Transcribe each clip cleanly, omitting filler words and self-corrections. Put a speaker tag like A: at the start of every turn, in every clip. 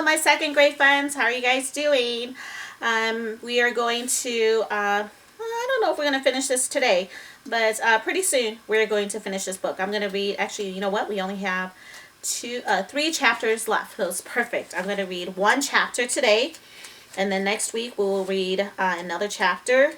A: Hello, my second grade friends. How are you guys doing? We are going to, I don't know if we're going to finish this today, but pretty soon we're going to finish this book. I'm going to read, actually, you know what? We only have three chapters left. So it's perfect. I'm going to read one chapter today, and then next week we will read another chapter,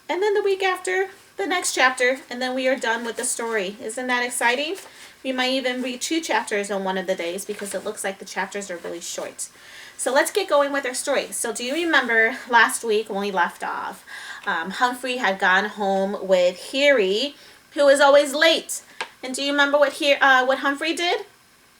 A: and then the week after, the next chapter, and then we are done with the story. Isn't that exciting? We might even read two chapters on one of the days because it looks like the chapters are really short. So let's get going with our story. So do you remember last week when we left off? Humphrey had gone home with Harry, who was always late. And do you remember what Humphrey did?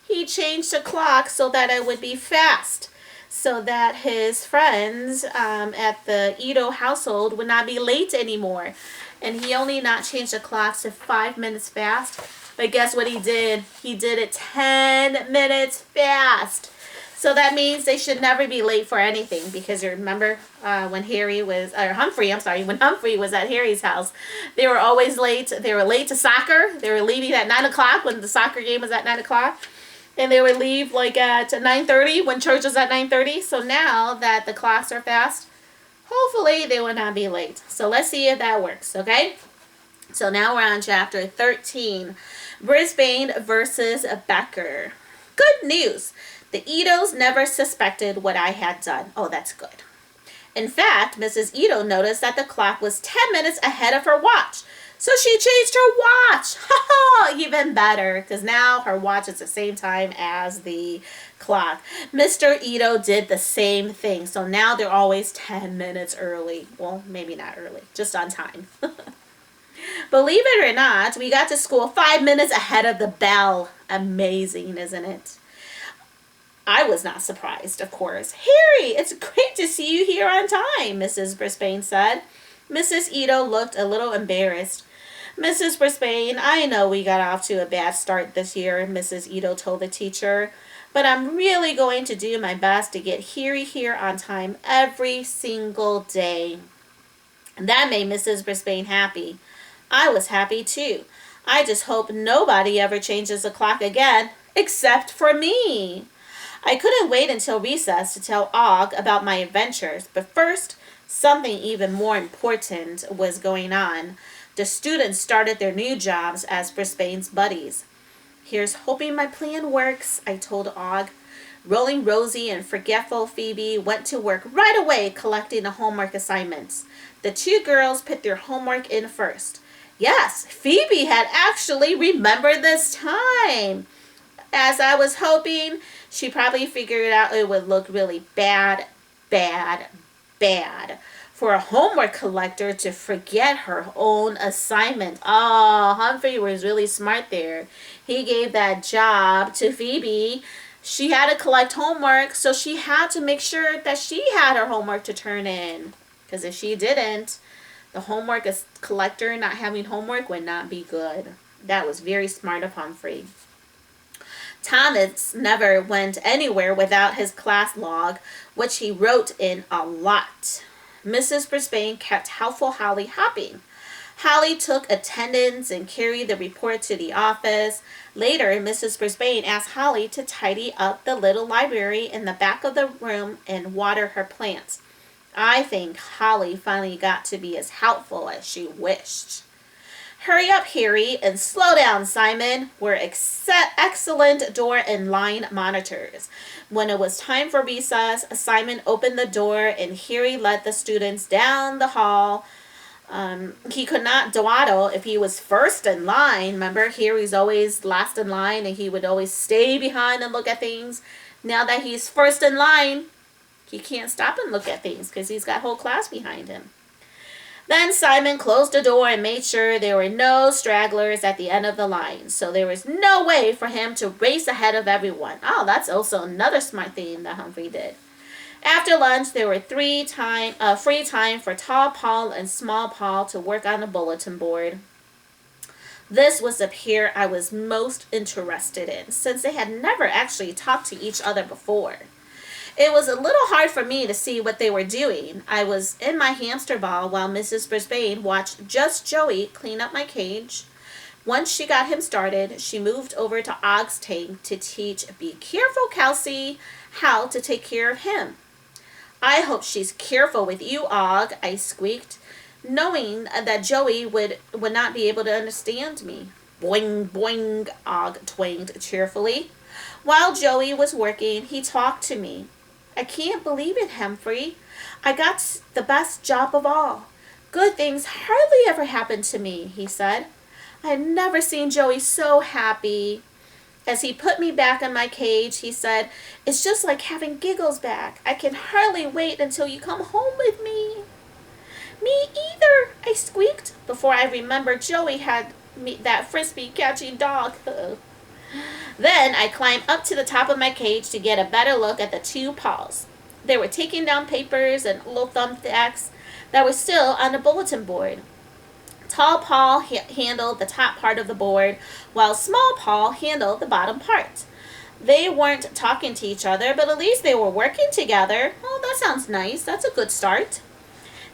A: He changed the clock so that it would be fast, so that his friends at the Ito household would not be late anymore. And he only not changed the clock to 5 minutes fast. But guess what he did? He did it 10 minutes fast. So that means they should never be late for anything, because you remember when Humphrey was at Harry's house, they were always late. They were late to soccer. They were leaving at 9 o'clock when the soccer game was at 9 o'clock. And they would leave like at 9:30 when church was at 9:30. So now that the clocks are fast, hopefully they will not be late. So let's see if that works, okay? So now we're on chapter 13. Brisbane versus Becker. Good news. The Itos never suspected what I had done. Oh, that's good. In fact, Mrs. Ito noticed that the clock was 10 minutes ahead of her watch. So she changed her watch. Ha ha! Even better, because now her watch is the same time as the clock. Mr. Ito did the same thing. So now they're always 10 minutes early. Well, maybe not early, just on time. Believe it or not, we got to school 5 minutes ahead of the bell. Amazing, isn't it? I was not surprised, of course. Harry, it's great to see you here on time, Mrs. Brisbane said. Mrs. Ito looked a little embarrassed. Mrs. Brisbane, I know we got off to a bad start this year, Mrs. Ito told the teacher, but I'm really going to do my best to get Harry here on time every single day. That made Mrs. Brisbane happy. I was happy too. I just hope nobody ever changes the clock again, except for me. I couldn't wait until recess to tell Og about my adventures, but first, something even more important was going on. The students started their new jobs as Brisbane's buddies. Here's hoping my plan works, I told Og. Rolling Rosie and forgetful Phoebe went to work right away collecting the homework assignments. The two girls put their homework in first. Yes, Phoebe had actually remembered this time. As I was hoping, she probably figured out it would look really bad for a homework collector to forget her own assignment. Oh, Humphrey was really smart there. He gave that job to Phoebe. She had to collect homework, so she had to make sure that she had her homework to turn in. Because if she didn't, the homework collector not having homework would not be good. That was very smart of Humphrey. Thomas never went anywhere without his class log, which he wrote in a lot. Mrs. Brisbane kept helpful Holly happy. Holly took attendance and carried the report to the office. Later, Mrs. Brisbane asked Holly to tidy up the little library in the back of the room and water her plants. I think Holly finally got to be as helpful as she wished. Hurry up, Harry, and slow down, Simon, were excellent door and line monitors. When it was time for recess, Simon opened the door and Harry led the students down the hall. He could not dawdle if he was first in line. Remember, Harry's always last in line and he would always stay behind and look at things. Now that he's first in line, he can't stop and look at things because he's got whole class behind him. Then Simon closed the door and made sure there were no stragglers at the end of the line, so there was no way for him to race ahead of everyone. Oh, that's also another smart thing that Humphrey did. After lunch, there were free time for Tall Paul and Small Paul to work on the bulletin board. This was the pair I was most interested in, since they had never actually talked to each other before. It was a little hard for me to see what they were doing. I was in my hamster ball while Mrs. Brisbane watched Just Joey clean up my cage. Once she got him started, she moved over to Og's tank to teach Be Careful Kelsey how to take care of him. I hope she's careful with you, Og, I squeaked, knowing that Joey would not be able to understand me. Boing, boing, Og twanged cheerfully. While Joey was working, he talked to me. I can't believe it, Humphrey. I got the best job of all. Good things hardly ever happen to me, he said. I had never seen Joey so happy. As he put me back in my cage, he said, It's just like having Giggles back. I can hardly wait until you come home with me. Me either, I squeaked, before I remembered Joey had that frisbee-catching dog. Then I climbed up to the top of my cage to get a better look at the two paws. They were taking down papers and little thumbtacks that were still on the bulletin board. Tall Paw handled the top part of the board, while Small Paw handled the bottom part. They weren't talking to each other, but at least they were working together. Oh, that sounds nice. That's a good start.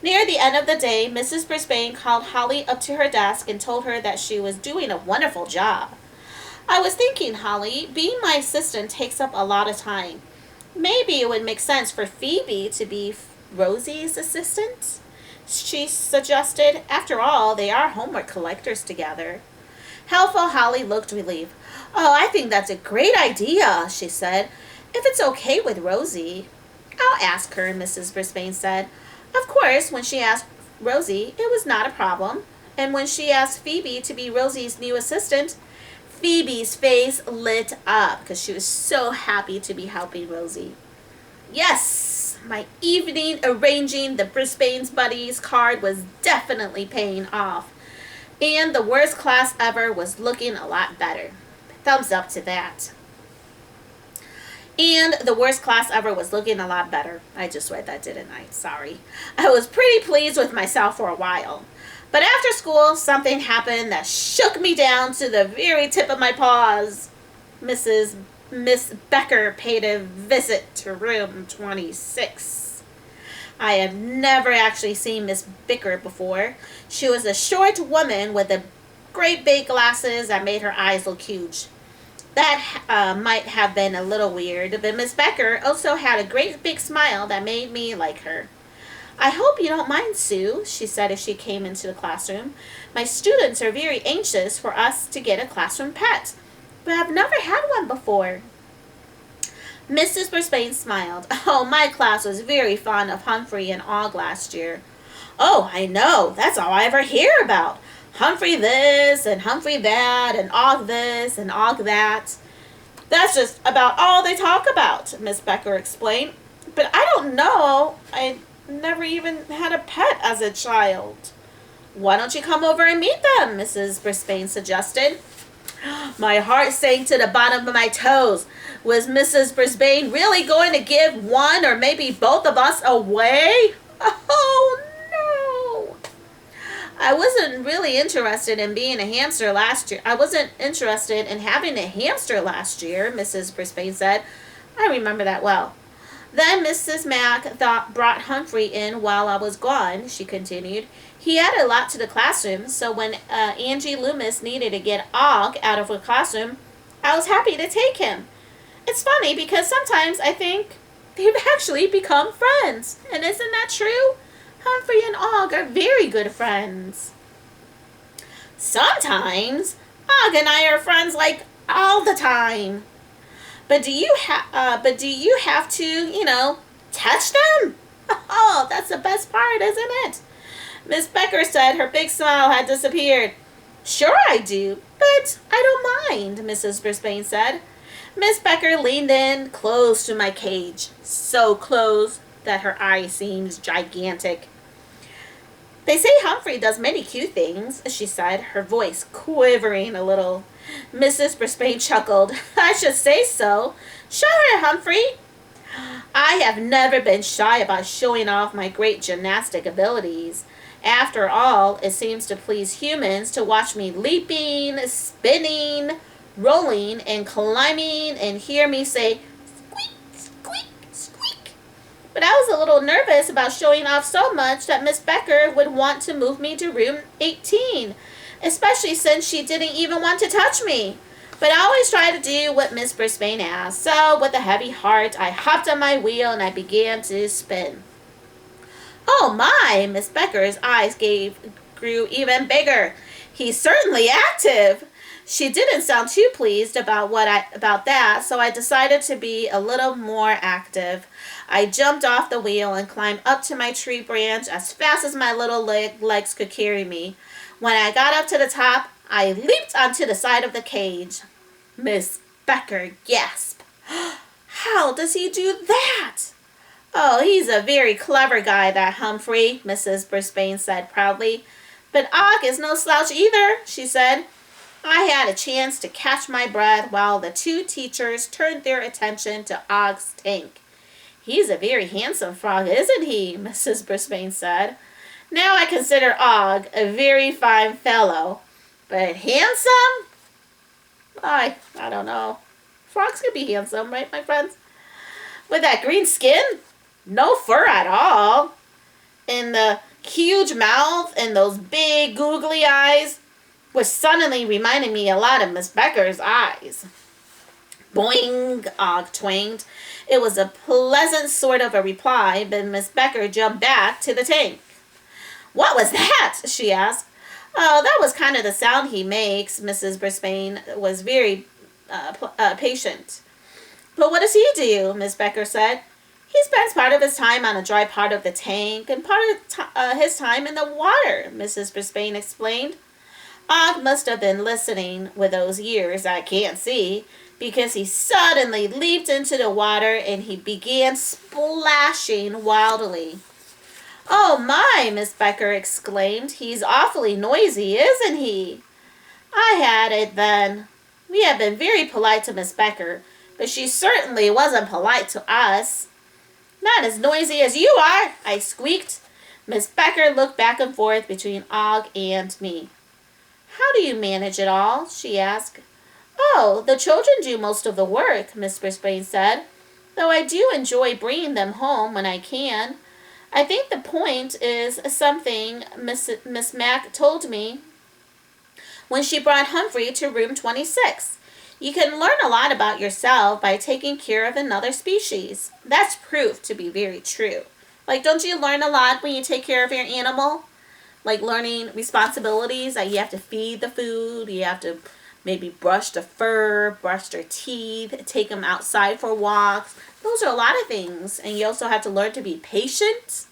A: Near the end of the day, Mrs. Brisbane called Holly up to her desk and told her that she was doing a wonderful job. I was thinking, Holly, being my assistant takes up a lot of time. Maybe it would make sense for Phoebe to be Rosie's assistant, she suggested. After all, they are homework collectors together. Helpful Holly looked relieved. Oh, I think that's a great idea, she said. If it's okay with Rosie. I'll ask her, Mrs. Brisbane said. Of course, when she asked Rosie, it was not a problem. And when she asked Phoebe to be Rosie's new assistant, Phoebe's face lit up because she was so happy to be helping Rosie. Yes, my evening arranging the Brisbane's Buddies card was definitely paying off. And the worst class ever was looking a lot better. Thumbs up to that. And the worst class ever was looking a lot better. I just read that, didn't I? Sorry. I was pretty pleased with myself for a while. But after school, something happened that shook me down to the very tip of my paws. Miss Becker paid a visit to room 26. I had never actually seen Miss Becker before. She was a short woman with the great big glasses that made her eyes look huge. That might have been a little weird, but Miss Becker also had a great big smile that made me like her. I hope you don't mind, Sue, she said as she came into the classroom. My students are very anxious for us to get a classroom pet, but I've never had one before. Mrs. Brisbane smiled. Oh, my class was very fond of Humphrey and Og last year. Oh, I know. That's all I ever hear about. Humphrey this and Humphrey that and Og this and Og that. That's just about all they talk about, Miss Becker explained. But I don't know. I never even had a pet as a child. Why don't you come over and meet them, Mrs. Brisbane suggested. My heart sank to the bottom of my toes. Was Mrs. Brisbane really going to give one or maybe both of us away? Oh, no. I wasn't really interested in being a hamster last year. I wasn't interested in having a hamster last year, Mrs. Brisbane said. I remember that well. Then Mrs. Mack brought Humphrey in while I was gone, she continued. He added a lot to the classroom, so when Angie Loomis needed to get Og out of her classroom, I was happy to take him. It's funny because sometimes I think they've actually become friends. And isn't that true? Humphrey and Og are very good friends. Sometimes Og and I are friends like all the time. But do you have to, touch them? Oh, that's the best part, isn't it? Miss Becker said her big smile had disappeared. Sure I do, but I don't mind, Mrs. Brisbane said. Miss Becker leaned in close to my cage, so close that her eye seemed gigantic. They say Humphrey does many cute things, she said, her voice quivering a little. Mrs. Brisbane chuckled. I should say so. Show her, Humphrey. I have never been shy about showing off my great gymnastic abilities. After all, it seems to please humans to watch me leaping, spinning, rolling, and climbing and hear me say, squeak, squeak, squeak. But I was a little nervous about showing off so much that Miss Becker would want to move me to room 18. especially since she didn't even want to touch me. But I always try to do what Miss Brisbane asked. So, with a heavy heart, I hopped on my wheel and I began to spin. Oh my! Miss Becker's eyes grew even bigger. He's certainly active. She didn't sound too pleased about that, so I decided to be a little more active. I jumped off the wheel and climbed up to my tree branch as fast as my little legs could carry me. When I got up to the top, I leaped onto the side of the cage. Miss Becker gasped. How does he do that? Oh, he's a very clever guy, that Humphrey, Mrs. Brisbane said proudly. But Og is no slouch either, she said. I had a chance to catch my breath while the two teachers turned their attention to Og's tank. He's a very handsome frog, isn't he? Mrs. Brisbane said. Now I consider Og a very fine fellow. But handsome? I don't know. Frogs can be handsome, right, my friends? With that green skin? No fur at all. And the huge mouth and those big googly eyes, which suddenly reminded me a lot of Miss Becker's eyes. Boing, Og twanged. It was a pleasant sort of a reply, but Miss Becker jumped back to the tank. What was that? She asked. Oh, that was kind of the sound he makes. Mrs. Brisbane was very patient. But what does he do? Miss Becker said. He spends part of his time on a dry part of the tank and part of his time in the water, Mrs. Brisbane explained. Og must have been listening with those ears I can't see, because he suddenly leaped into the water and he began splashing wildly. Oh my, Miss Becker exclaimed. He's awfully noisy, isn't he? I had it then. We had been very polite to Miss Becker, but she certainly wasn't polite to us. Not as noisy as you are, I squeaked. Miss Becker looked back and forth between Og and me. How do you manage it all? She asked. Oh, the children do most of the work, Miss Brisbane said, though I do enjoy bringing them home when I can. I think the point is something Miss Mack told me when she brought Humphrey to room 26. You can learn a lot about yourself by taking care of another species. That's proved to be very true. Like, don't you learn a lot when you take care of your animal? Like learning responsibilities, that you have to feed the food, you have to maybe brush the fur, brush their teeth, take them outside for walks. Those are a lot of things. And you also have to learn to be patient.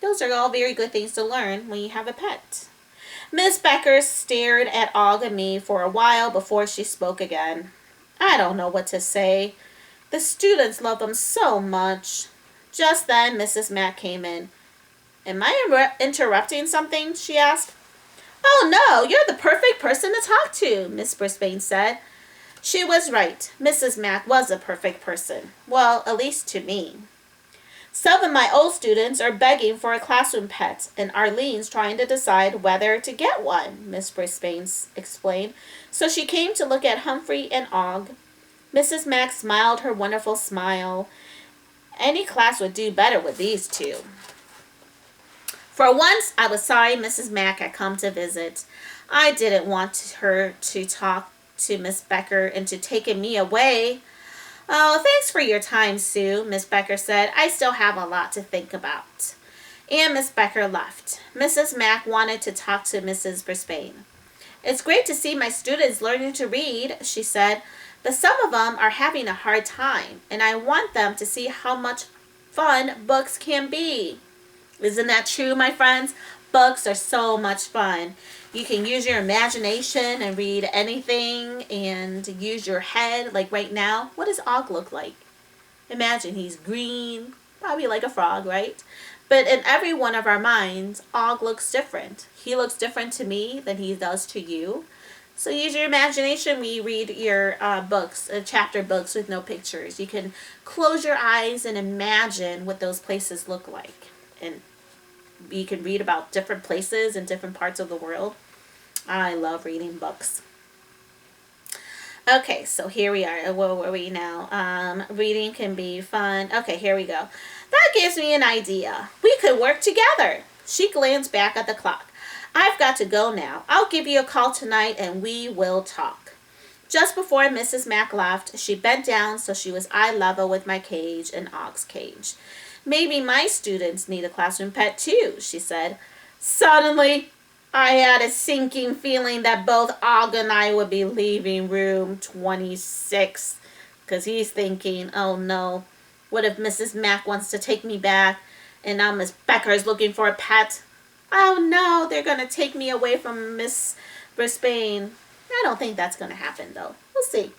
A: Those are all very good things to learn when you have a pet. Miss Becker stared at Og and me for a while before she spoke again. I don't know what to say. The students love them so much. Just then, Mrs. Mack came in. Am I interrupting something? She asked. Oh no, you're the perfect person to talk to, Miss Brisbane said. She was right. Mrs. Mack was a perfect person. Well, at least to me. Some of my old students are begging for a classroom pet, and Arlene's trying to decide whether to get one, Miss Brisbane explained. So she came to look at Humphrey and Og. Mrs. Mack smiled her wonderful smile. Any class would do better with these two. For once, I was sorry Mrs. Mack had come to visit. I didn't want her to talk to Miss Becker into taking me away. Oh, thanks for your time, Sue, Miss Becker said. I still have a lot to think about. And Miss Becker left. Mrs. Mack wanted to talk to Mrs. Brisbane. It's great to see my students learning to read, she said, but some of them are having a hard time, and I want them to see how much fun books can be. Isn't that true, my friends? Books are so much fun. You can use your imagination and read anything and use your head. Like right now, what does Og look like? Imagine he's green, probably like a frog, right? But in every one of our minds, Og looks different. He looks different to me than he does to you. So use your imagination when you read your books, chapter books with no pictures. You can close your eyes and imagine what those places look like. And you can read about different places in different parts of the world. I love reading books. Okay, so here we are. Where were we now? Reading can be fun. Okay, here we go. That gives me an idea. We could work together. She glanced back at the clock. I've got to go now. I'll give you a call tonight and we will talk. Just before Mrs. Mack left, she bent down so she was eye level with my cage and Og's cage. Maybe my students need a classroom pet too, she said. Suddenly, I had a sinking feeling that both Og and I would be leaving room 26. Because he's thinking, oh no, what if Mrs. Mack wants to take me back and now Miss Becker is looking for a pet? Oh no, they're going to take me away from Miss Brisbane. I don't think that's going to happen though. We'll see.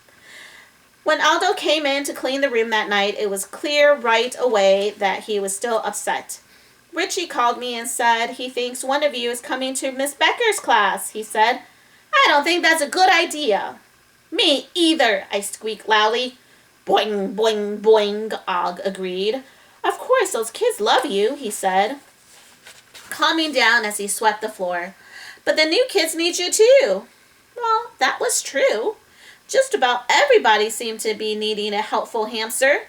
A: When Aldo came in to clean the room that night, it was clear right away that he was still upset. Richie called me and said he thinks one of you is coming to Miss Becker's class, he said. I don't think that's a good idea. Me either, I squeaked loudly. Boing, boing, boing, Og agreed. Of course, those kids love you, he said, calming down as he swept the floor. But the new kids need you too. Well, that was true. Just about everybody seemed to be needing a helpful hamster.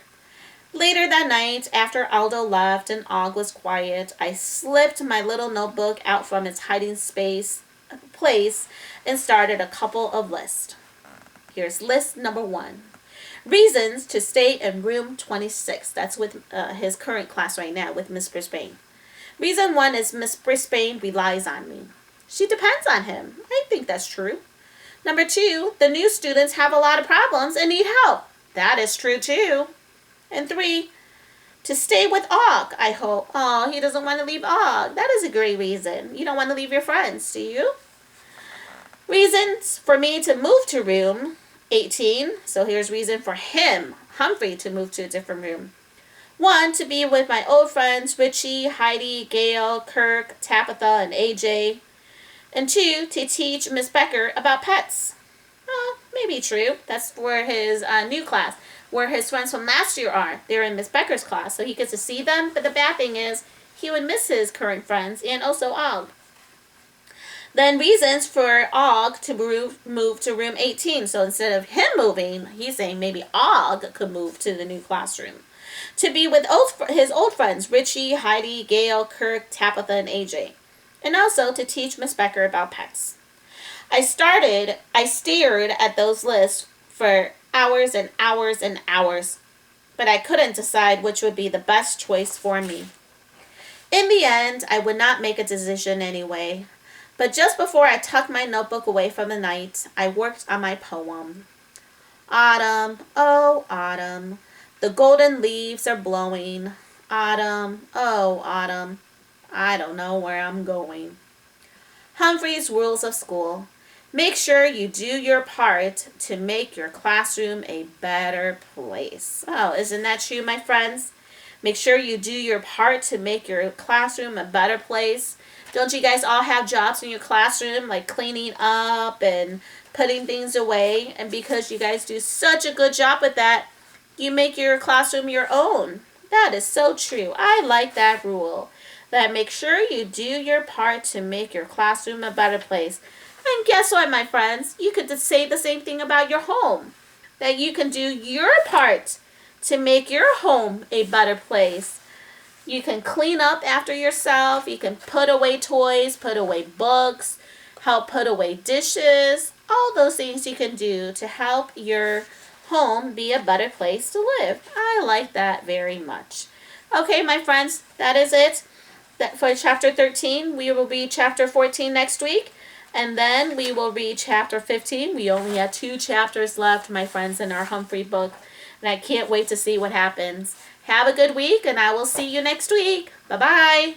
A: Later that night, after Aldo left and Og was quiet, I slipped my little notebook out from its hiding place and started a couple of lists. Here's list number 1. Reasons to stay in room 26. That's with his current class right now with Miss Brisbane. Reason 1 is Miss Brisbane relies on me. She depends on him. I think that's true. Number 2, the new students have a lot of problems and need help. That is true too. And 3, to stay with Og, I hope. Oh, he doesn't want to leave Og. That is a great reason. You don't want to leave your friends, do you? Reasons for me to move to room 18. So here's reason for him, Humphrey, to move to a different room. 1, to be with my old friends, Richie, Heidi, Gail, Kirk, Tabitha, and AJ. And 2, to teach Miss Becker about pets. Oh, maybe true. That's where his new class, where his friends from last year are. They're in Miss Becker's class, so he gets to see them. But the bad thing is, he would miss his current friends and also Og. Then reasons for Og to move to room 18. So instead of him moving, he's saying maybe Og could move to the new classroom. To be with his old friends, Richie, Heidi, Gail, Kirk, Tabitha, and AJ. And also to teach Miss Becker about pets. I stared at those lists for hours and hours and hours, but I couldn't decide which would be the best choice for me. In the end, I would not make a decision anyway, but just before I tucked my notebook away from the night, I worked on my poem. Autumn, oh autumn, the golden leaves are blowing. Autumn, oh autumn, I don't know where I'm going. Humphrey's Rules of School. Make sure you do your part to make your classroom a better place. Oh, isn't that true, my friends? Make sure you do your part to make your classroom a better place. Don't you guys all have jobs in your classroom, like cleaning up and putting things away? And because you guys do such a good job with that, you make your classroom your own. That is so true. I like that rule. That make sure you do your part to make your classroom a better place. And guess what, my friends? You could say the same thing about your home. That you can do your part to make your home a better place. You can clean up after yourself. You can put away toys, put away books, help put away dishes. All those things you can do to help your home be a better place to live. I like that very much. Okay, my friends, that is it. That for chapter 13. We will read chapter 14 next week. And then we will read chapter 15. We only have 2 chapters left, my friends, in our Humphrey book. And I can't wait to see what happens. Have a good week, and I will see you next week. Bye-bye.